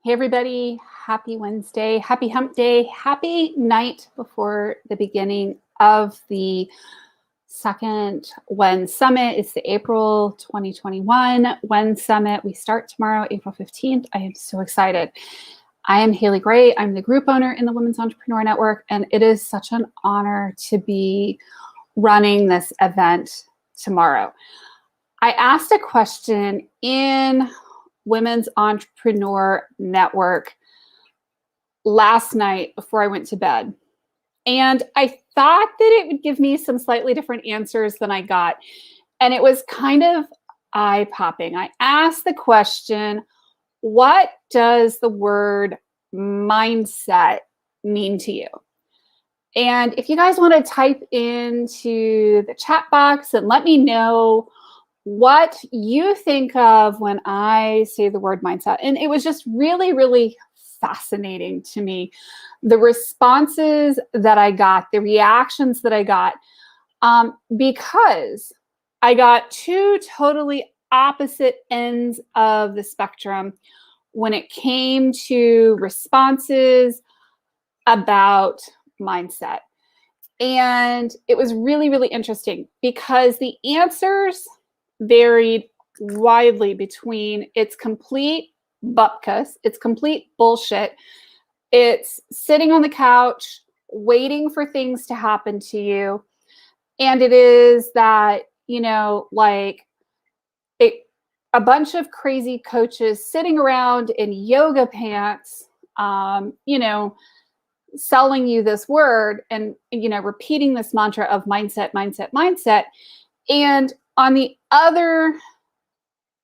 Hey, everybody. Happy Wednesday. Happy hump day. Happy night before the beginning of the second WEN Summit. It's the April 2021 WEN Summit. We start tomorrow, April 15th. I am so excited. I am Haley Gray. I'm the group owner in the Women's Entrepreneur Network, and it is such an honor to be running this event tomorrow. I asked a question in Women's Entrepreneur Network last night before I went to bed. And I thought that it would give me some slightly different answers than I got. And it was kind of eye-popping. I asked the question, what does the word mindset mean to you? And if you guys want to type into the chat box and let me know what you think of when I say the word mindset. And it was just really, really fascinating to me. The responses that I got, the reactions that I got, because I got two totally opposite ends of the spectrum when it came to responses about mindset. And it was really, really interesting because the answers varied widely between it's complete bupkis, it's complete bullshit, it's sitting on the couch waiting for things to happen to you, and it is that, like a bunch of crazy coaches sitting around in yoga pants, selling you this word and, repeating this mantra of mindset, mindset, mindset. And on the other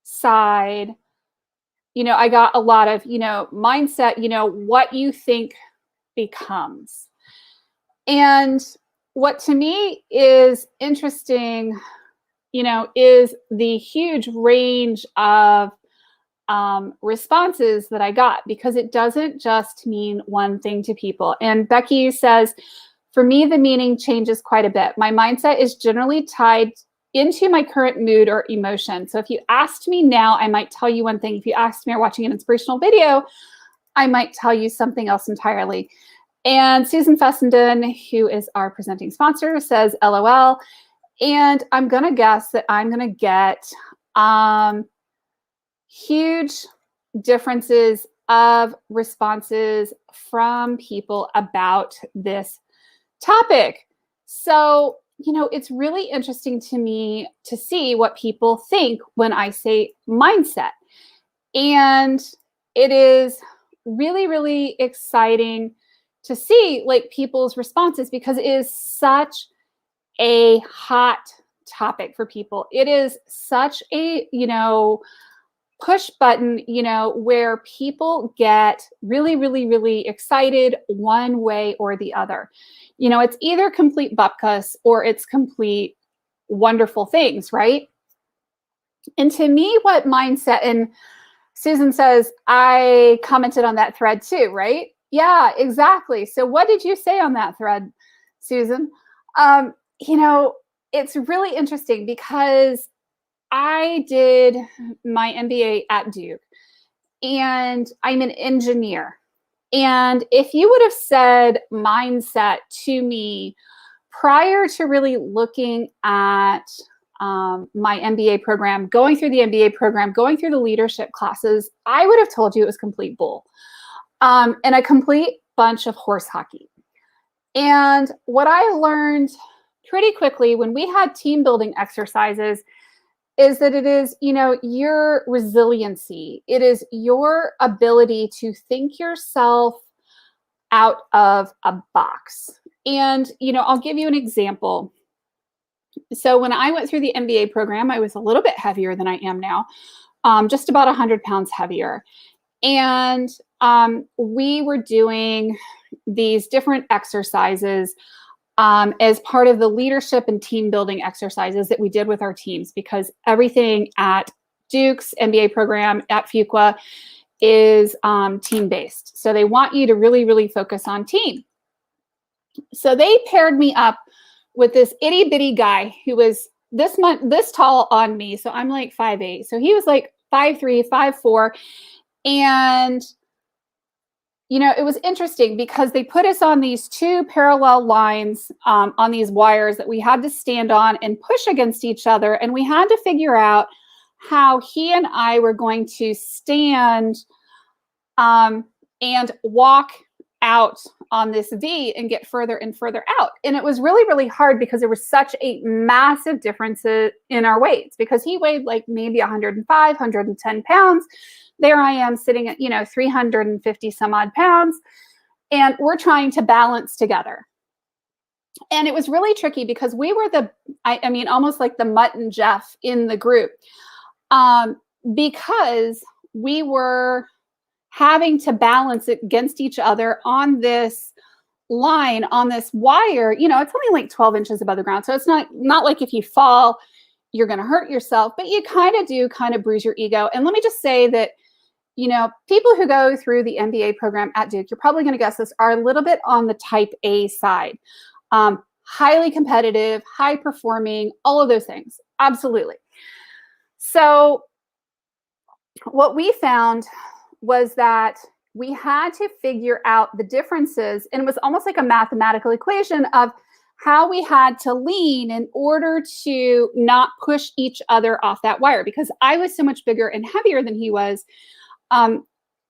side, I got a lot of, mindset, what you think becomes. And what to me is interesting, is the huge range of responses that I got, because it doesn't just mean one thing to people. And Becky says, for me, the meaning changes quite a bit. My mindset is generally tied into my current mood or emotion. So if you asked me now, I might tell you one thing. If you asked me or watching an inspirational video, I might tell you something else entirely. And Susan Fessenden, who is our presenting sponsor, says LOL. And I'm going to guess that I'm going to get huge differences of responses from people about this topic. So, it's really interesting to me to see what people think when I say mindset. And it is really, really exciting to see people's responses, because it is such a hot topic for people. It is such a, push button, where people get really, really, really excited one way or the other. It's either complete bupkis or it's complete wonderful things, right? And to me, what mindset, and Susan says, I commented on that thread too, right? Yeah, exactly. So what did you say on that thread, Susan? It's really interesting because I did my MBA at Duke, and I'm an engineer. And if you would have said mindset to me prior to really looking at my MBA program, going through the MBA program, going through the leadership classes, I would have told you it was complete bull and a complete bunch of horse hockey. And what I learned pretty quickly when we had team building exercises is that it is, your resiliency. It is your ability to think yourself out of a box. And, I'll give you an example. So when I went through the MBA program, I was a little bit heavier than I am now, just about 100 pounds heavier. And we were doing these different exercises as part of the leadership and team building exercises that we did with our teams, because everything at Duke's MBA program at Fuqua is team-based. So they want you to really, really focus on team. So they paired me up with this itty bitty guy who was this tall on me. So I'm like 5'8". So he was like 5'3", 5'4". And it was interesting because they put us on these two parallel lines on these wires that we had to stand on and push against each other. And we had to figure out how he and I were going to stand and walk out on this V and get further and further out. And it was really, really hard because there was such a massive difference in our weights, because he weighed like maybe 105, 110 pounds. There I am sitting at, 350 some odd pounds, and we're trying to balance together. And it was really tricky because we were almost like the Mutt and Jeff in the group, because we were having to balance against each other on this line, on this wire. It's only like 12 inches above the ground. So it's not like if you fall, you're going to hurt yourself, but you kind of bruise your ego. And let me just say that, people who go through the MBA program at Duke, you're probably going to guess this, are a little bit on the type A side. Highly competitive, high performing, all of those things. Absolutely. So what we found was that we had to figure out the differences, and it was almost like a mathematical equation of how we had to lean in order to not push each other off that wire. Because I was so much bigger and heavier than he was, I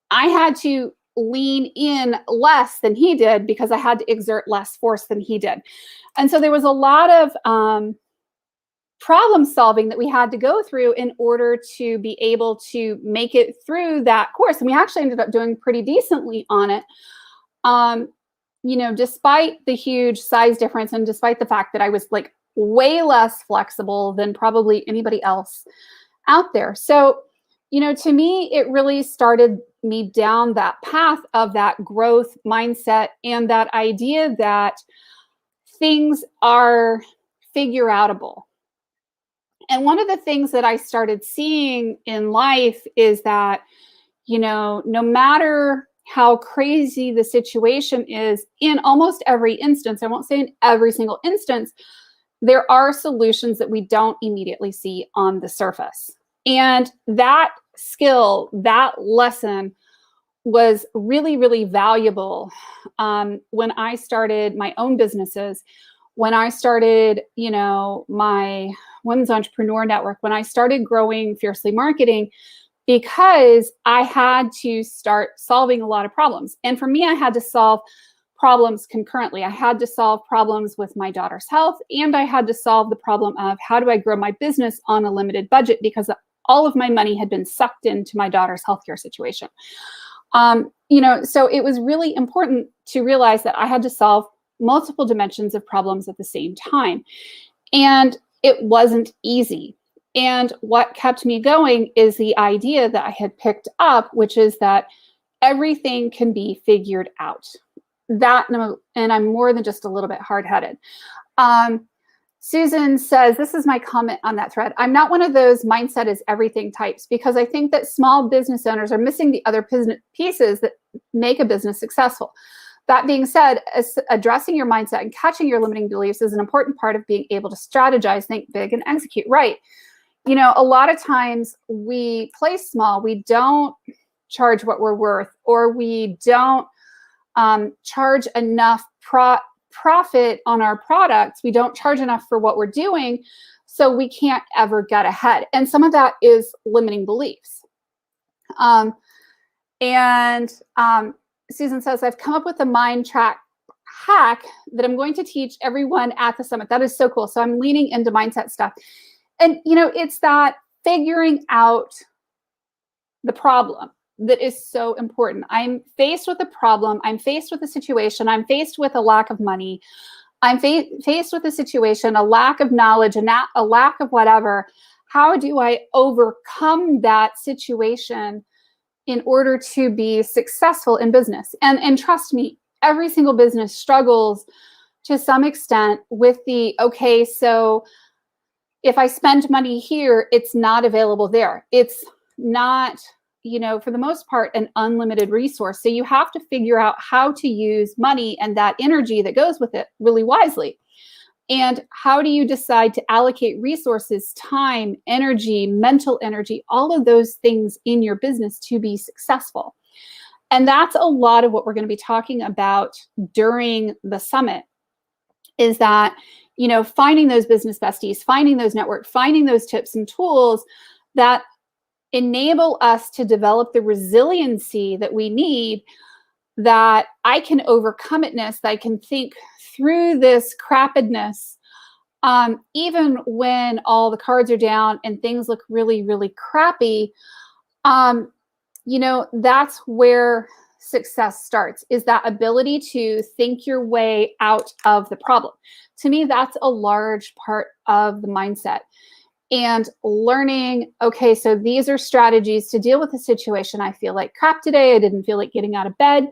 had to lean in less than he did because I had to exert less force than he did. And so there was a lot of problem solving that we had to go through in order to be able to make it through that course. And we actually ended up doing pretty decently on it, despite the huge size difference and despite the fact that I was like way less flexible than probably anybody else out there. So, to me, it really started me down that path of that growth mindset and that idea that things are figure outable. And one of the things that I started seeing in life is that, no matter how crazy the situation is, in almost every instance, I won't say in every single instance, there are solutions that we don't immediately see on the surface. And that skill, that lesson was really, really valuable when I started my own businesses, when I started, my Women's Entrepreneur Network, when I started growing Fiercely Marketing, because I had to start solving a lot of problems. And for me, I had to solve problems concurrently. I had to solve problems with my daughter's health, and I had to solve the problem of how do I grow my business on a limited budget, because all of my money had been sucked into my daughter's healthcare situation. So it was really important to realize that I had to solve multiple dimensions of problems at the same time. And it wasn't easy. And what kept me going is the idea that I had picked up, which is that everything can be figured out. And I'm more than just a little bit hard-headed. Susan says, this is my comment on that thread. I'm not one of those mindset is everything types, because I think that small business owners are missing the other pieces that make a business successful. That being said, addressing your mindset and catching your limiting beliefs is an important part of being able to strategize, think big, and execute. Right. A lot of times we play small. We don't charge what we're worth, or we don't charge enough profit on our products. We don't charge enough for what we're doing, so we can't ever get ahead. And some of that is limiting beliefs. Susan says, I've come up with a mind track hack that I'm going to teach everyone at the summit. That is so cool. So I'm leaning into mindset stuff. And, it's that figuring out the problem that is so important. I'm faced with a problem. I'm faced with a situation. I'm faced with a lack of money. I'm faced with a situation, a lack of knowledge, and a lack of whatever. How do I overcome that situation in order to be successful in business? And trust me, every single business struggles to some extent with okay, so if I spend money here, it's not available there. It's not, for the most part, an unlimited resource. So you have to figure out how to use money and that energy that goes with it really wisely. And how do you decide to allocate resources, time, energy, mental energy, all of those things in your business to be successful? And that's a lot of what we're going to be talking about during the summit, is that, finding those business besties, finding those network, finding those tips and tools that enable us to develop the resiliency that we need, that I can overcome itness, that I can think through this crappedness, even when all the cards are down and things look really, really crappy. That's where success starts, is that ability to think your way out of the problem. To me, that's a large part of the mindset. And learning, okay, so these are strategies to deal with the situation. I feel like crap today. I didn't feel like getting out of bed.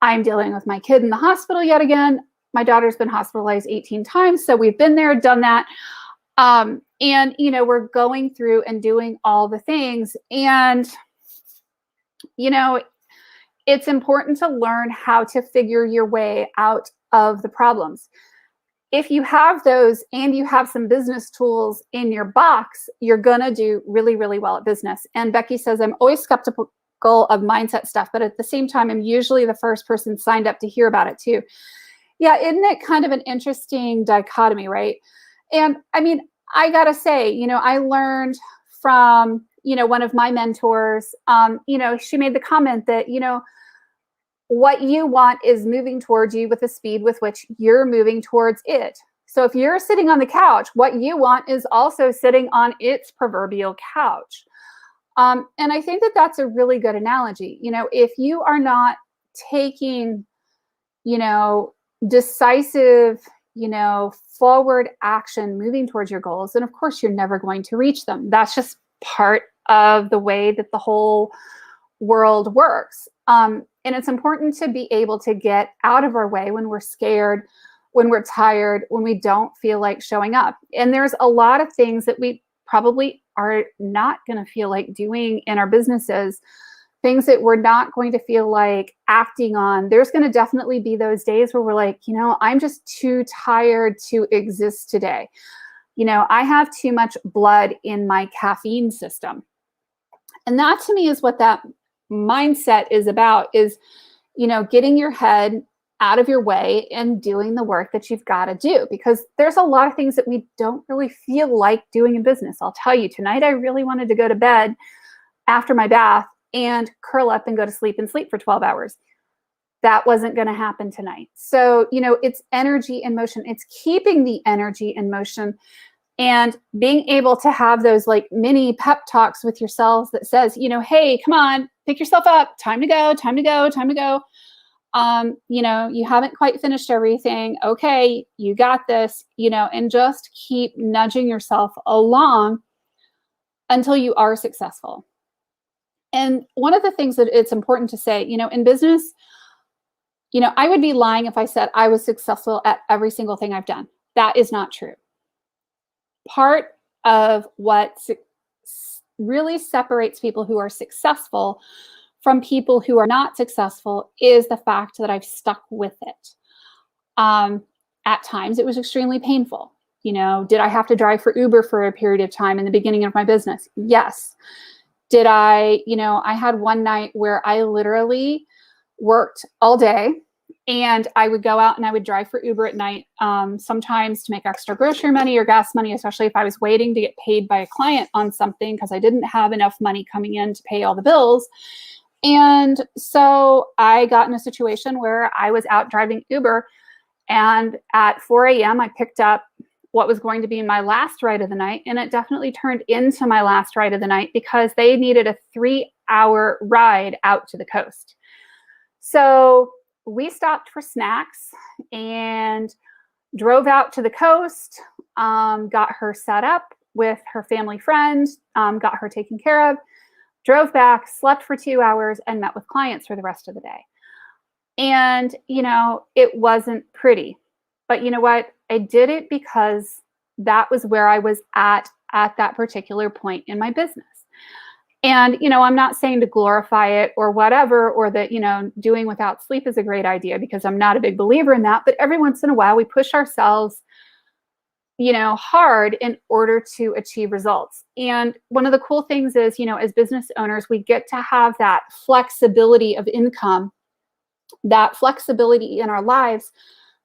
I'm dealing with my kid in the hospital yet again. My daughter's been hospitalized 18 times. So we've been there, done that. And, we're going through and doing all the things. And, it's important to learn how to figure your way out of the problems. If you have those and you have some business tools in your box, you're going to do really, really well at business. And Becky says, I'm always skeptical of mindset stuff, but at the same time, I'm usually the first person signed up to hear about it too. Yeah, isn't it kind of an interesting dichotomy, right? And I mean, I got to say, I learned from, one of my mentors, she made the comment that, what you want is moving towards you with the speed with which you're moving towards it. So if you're sitting on the couch, what you want is also sitting on its proverbial couch. And I think that that's a really good analogy. If you are not taking, decisive, forward action, moving towards your goals, then of course you're never going to reach them. That's just part of the way that the whole world works. And it's important to be able to get out of our way when we're scared, when we're tired, when we don't feel like showing up. And there's a lot of things that we probably are not going to feel like doing in our businesses, things that we're not going to feel like acting on. There's going to definitely be those days where we're like, I'm just too tired to exist today. I have too much blood in my caffeine system. And that to me is what that mindset is about, is, getting your head out of your way and doing the work that you've got to do, because there's a lot of things that we don't really feel like doing in business. I'll tell you, tonight, I really wanted to go to bed after my bath and curl up and go to sleep and sleep for 12 hours. That wasn't going to happen tonight. So, it's energy in motion. It's keeping the energy in motion and being able to have those like mini pep talks with yourselves that says, hey, come on, pick yourself up. Time to go, time to go, time to go. You haven't quite finished everything. Okay, you got this, and just keep nudging yourself along until you are successful. And one of the things that it's important to say, in business, I would be lying if I said I was successful at every single thing I've done. That is not true. Part of what really separates people who are successful from people who are not successful is the fact that I've stuck with it. At times, it was extremely painful. Did I have to drive for Uber for a period of time in the beginning of my business? Yes. Did I, I had one night where I literally worked all day, and I would go out and I would drive for Uber at night, sometimes to make extra grocery money or gas money, especially if I was waiting to get paid by a client on something because I didn't have enough money coming in to pay all the bills. And so I got in a situation where I was out driving Uber, and at 4 a.m. I picked up what was going to be my last ride of the night, and it definitely turned into my last ride of the night because they needed a 3-hour ride out to the coast. So we stopped for snacks and drove out to the coast, got her set up with her family friend, got her taken care of, drove back, slept for 2 hours, and met with clients for the rest of the day. And, it wasn't pretty. But you know what? I did it because that was where I was at that particular point in my business. And, I'm not saying to glorify it or whatever, or that, doing without sleep is a great idea, because I'm not a big believer in that. But every once in a while, we push ourselves hard in order to achieve results. And one of the cool things is, as business owners, we get to have that flexibility of income, that flexibility in our lives.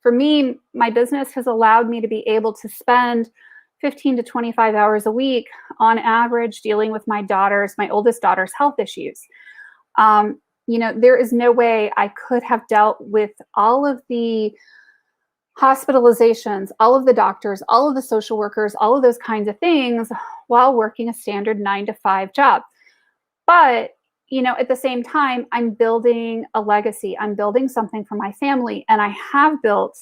For me, my business has allowed me to be able to spend 15 to 25 hours a week on average dealing with my oldest daughter's health issues. There is no way I could have dealt with all of the hospitalizations, all of the doctors, all of the social workers, all of those kinds of things while working a standard 9-to-5 job. But, at the same time, I'm building a legacy. I'm building something for my family. And I have built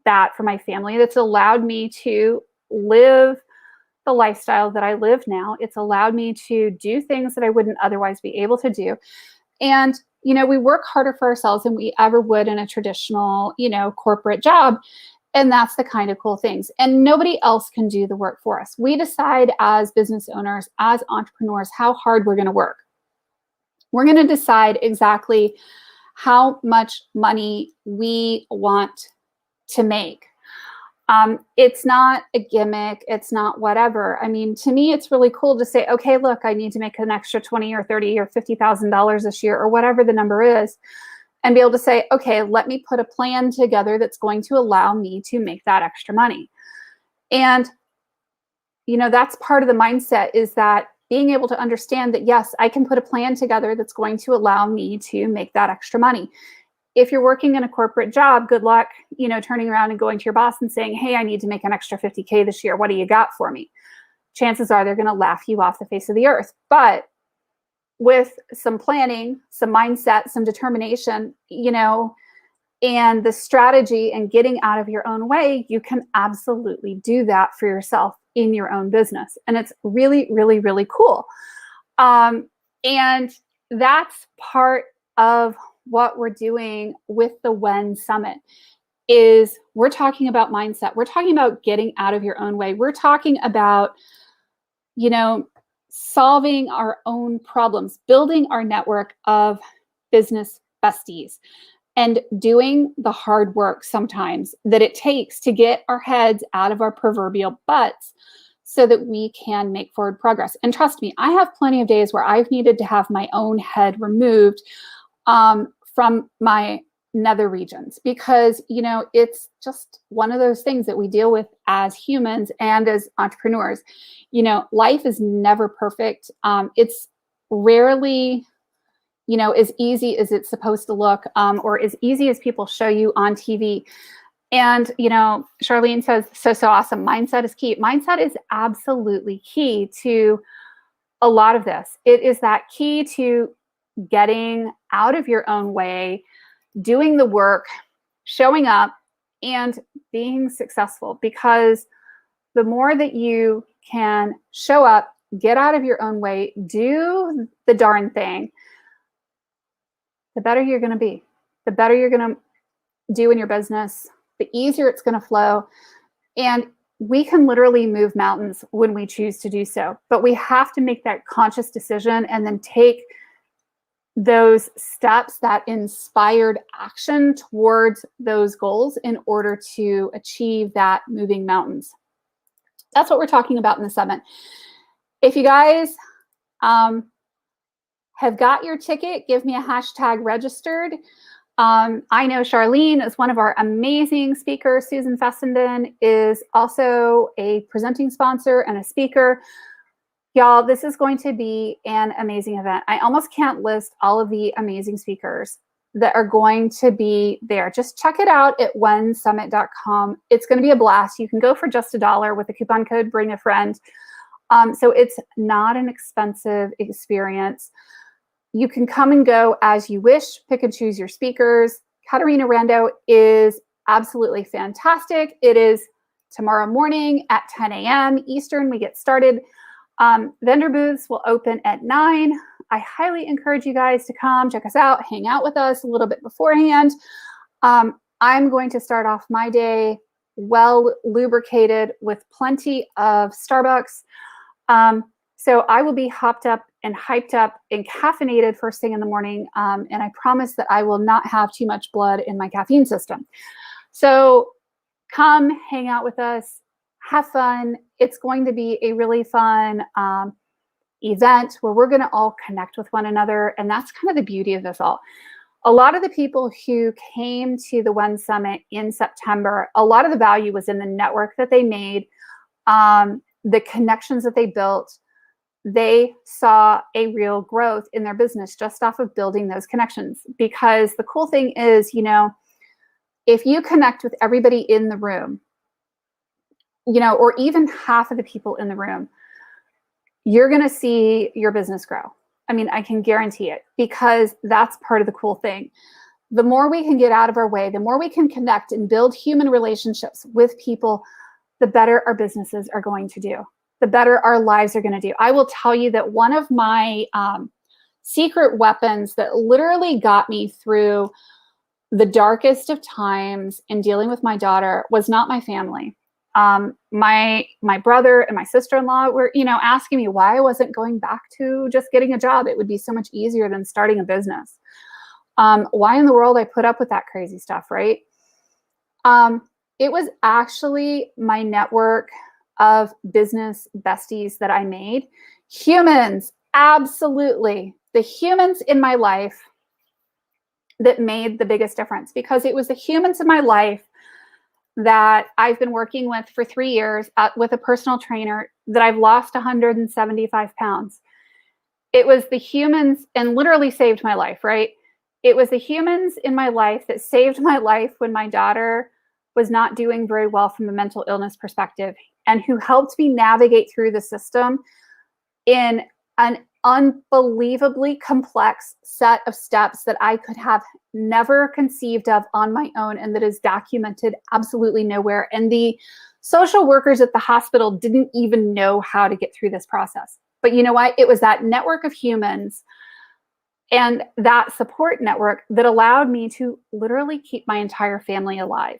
that for my family that's allowed me to live the lifestyle that I live now. It's allowed me to do things that I wouldn't otherwise be able to do. And, we work harder for ourselves than we ever would in a traditional, corporate job. And that's the kind of cool things. And nobody else can do the work for us. We decide as business owners, as entrepreneurs, how hard we're going to work. We're going to decide exactly how much money we want to make. It's not a gimmick. It's not whatever. I mean, to me, it's really cool to say, okay, look, I need to make an extra 20 or 30 or $50,000 this year, or whatever the number is, and be able to say, okay, let me put a plan together that's going to allow me to make that extra money. And, that's part of the mindset, is that being able to understand that, yes, I can put a plan together that's going to allow me to make that extra money. If you're working in a corporate job, good luck, turning around and going to your boss and saying, hey, I need to make an extra $50K this year. What do you got for me? Chances are they're going to laugh you off the face of the earth. But with some planning, some mindset, some determination, and the strategy and getting out of your own way, you can absolutely do that for yourself in your own business. And it's really, really, really cool. And that's part of what we're doing with the WEN Summit. Is we're talking about mindset. We're talking about getting out of your own way. We're talking about, solving our own problems, building our network of business besties, and doing the hard work sometimes that it takes to get our heads out of our proverbial butts so that we can make forward progress. And trust me, I have plenty of days where I've needed to have my own head removed from my nether regions, because, it's just one of those things that we deal with as humans and as entrepreneurs. Life is never perfect. It's rarely, as easy as it's supposed to look, or as easy as people show you on TV. And, Charlene says, so awesome. Mindset is key. Mindset is absolutely key to a lot of this. It is that key to getting out of your own way, doing the work, showing up, and being successful. Because the more that you can show up, get out of your own way, do the darn thing, the better you're going to be, the better you're going to do in your business, the easier it's going to flow. And we can literally move mountains when we choose to do so. But we have to make that conscious decision and then take those steps, that inspired action towards those goals in order to achieve that moving mountains. That's what we're talking about in the summit. If you guys have got your ticket, give me a hashtag registered. I know Charlene is one of our amazing speakers. Susan Fessenden is also a presenting sponsor and a speaker. Y'all, this is going to be an amazing event. I almost can't list all of the amazing speakers that are going to be there. Just check it out at wensummit.com. It's going to be a blast. You can go for just $1 with the coupon code Bring a Friend. So it's not an expensive experience. You can come and go as you wish, pick and choose your speakers. Katarina Rando is absolutely fantastic. It is tomorrow morning at 10 a.m. Eastern. We get started. Vendor booths will open at 9. I highly encourage you guys to come, check us out, hang out with us a little bit beforehand. I'm going to start off my day well lubricated with plenty of Starbucks. So I will be hopped up and hyped up and caffeinated first thing in the morning. And I promise that I will not have too much blood in my caffeine system. So come hang out with us, have fun. It's going to be a really fun event where we're going to all connect with one another. And that's kind of the beauty of this all. A lot of the people who came to the WEN Summit in September, a lot of the value was in the network that they made, the connections that they built. They saw a real growth in their business just off of building those connections. Because the cool thing is, you know, if you connect with everybody in the room, you know, or even half of the people in the room, you're going to see your business grow. I mean, I can guarantee it, because that's part of the cool thing. The more we can get out of our way, the more we can connect and build human relationships with people, the better our businesses are going to do, the better our lives are going to do. I will tell you that one of my secret weapons that literally got me through the darkest of times in dealing with my daughter was not my family. My brother and my sister-in-law were, you know, asking me why I wasn't going back to just getting a job. It would be so much easier than starting a business. Why in the world I put up with that crazy stuff, right? It was actually my network of business besties that I made. Humans, absolutely. The humans in my life that made the biggest difference, because it was the humans in my life that I've been working with for 3 years with a personal trainer that I've lost 175 pounds. It was the humans, and literally saved my life, right? It was the humans in my life that saved my life when my daughter was not doing very well from a mental illness perspective, and who helped me navigate through the system in an unbelievably complex set of steps that I could have never conceived of on my own, and that is documented absolutely nowhere. And the social workers at the hospital didn't even know how to get through this process. But you know what? It was that network of humans and that support network that allowed me to literally keep my entire family alive.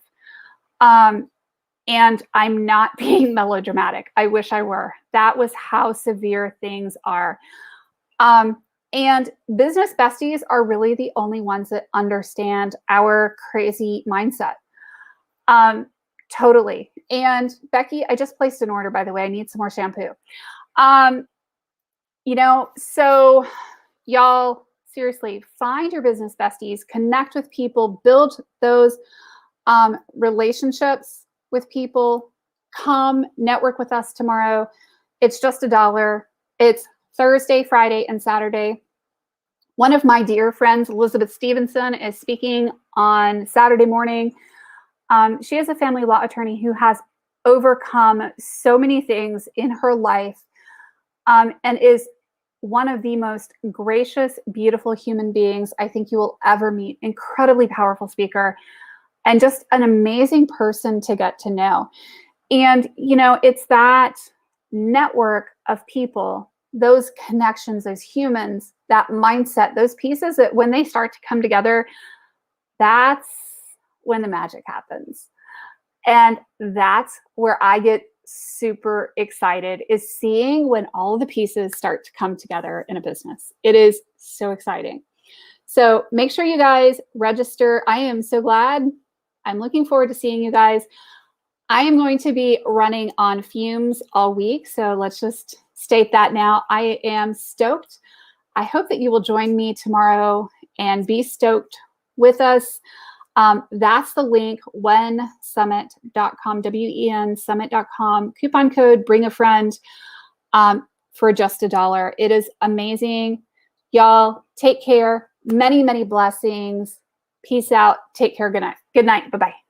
And I'm not being melodramatic. I wish I were. That was how severe things are. And business besties are really the only ones that understand our crazy mindset. Totally. And Becky, I just placed an order, by the way. I need some more shampoo. You know, so y'all, seriously, find your business besties, connect with people, build those relationships with people. Come network with us tomorrow. It's just $1. It's Thursday, Friday, and Saturday. One of my dear friends, Elizabeth Stevenson, is speaking on Saturday morning. She is a family law attorney who has overcome so many things in her life, and is one of the most gracious, beautiful human beings I think you will ever meet. Incredibly powerful speaker, and just an amazing person to get to know. And, you know, it's that network of people, those connections, those humans, that mindset, those pieces that when they start to come together, that's when the magic happens. And that's where I get super excited, is seeing when all of the pieces start to come together in a business. It is so exciting. So make sure you guys register. I am so glad. I'm looking forward to seeing you guys. I am going to be running on fumes all week, so let's just state that now. I am stoked. I hope that you will join me tomorrow and be stoked with us. That's the link, wensummit.com, WEN summit.com. Coupon code, bring a friend, for just $1. It is amazing. Y'all, take care. Many, many blessings. Peace out. Take care. Good night. Good night. Bye-bye.